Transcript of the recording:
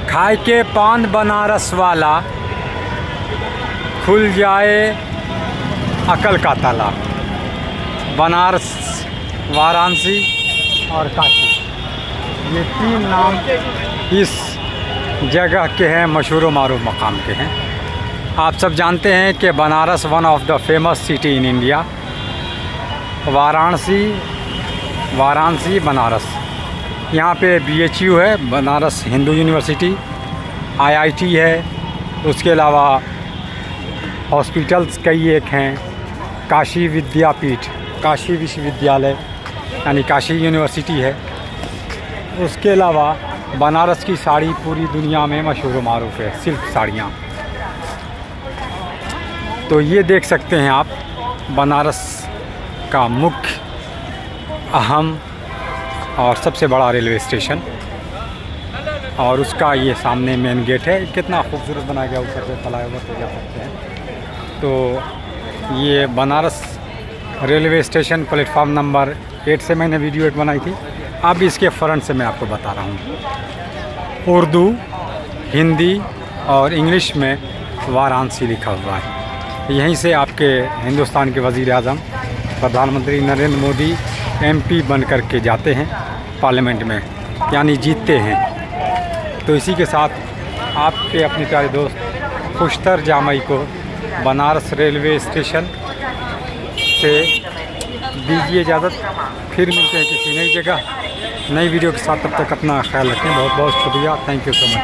खाए के पान बनारस वाला, खुल जाए अकल का ताला। बनारस, वाराणसी और काशी, ये तीन नाम इस जगह के हैं, मशहूर व मारूफ मकाम के हैं। आप सब जानते हैं कि Banaras one of the famous city in India. Varanasi Banaras, यहाँ पे BHU है, बनारस हिंदू यूनिवर्सिटी, IIT है, उसके अलावा हॉस्पिटल्स कई एक हैं, काशी विद्यापीठ, काशी विश्वविद्यालय यानी काशी यूनिवर्सिटी है। उसके अलावा बनारस की साड़ी पूरी दुनिया में मशहूर व मारूफ है, सिल्क साड़ियाँ। तो ये देख सकते हैं आप बनारस का मुख्य, अहम और सबसे बड़ा रेलवे स्टेशन, और उसका ये सामने मेन गेट है। कितना खूबसूरत बनाया गया, ऊपर से फ्लाईओवर पे जा सकते हैं। तो ये Banaras railway station platform number 8 से मैंने वीडियो एक बनाई थी। अब इसके फ्रंट से मैं आपको बता रहा हूँ। उर्दू, हिंदी और इंग्लिश में वाराणसी लिखा हुआ है। यहीं से आपके हिंदुस्तान के वज़ीर आज़म प्रधानमंत्री नरेंद्र मोदी MP बन कर के जाते हैं पार्लियामेंट में, यानी जीतते हैं। तो इसी के साथ आपके अपने प्यारे दोस्त खुशतर जामई को बनारस रेलवे स्टेशन से दीजिए इजाज़त। फिर मिलते हैं किसी नई जगह, नई वीडियो के साथ। तब तक अपना ख्याल रखें। बहुत बहुत शुक्रिया। Thank you so much.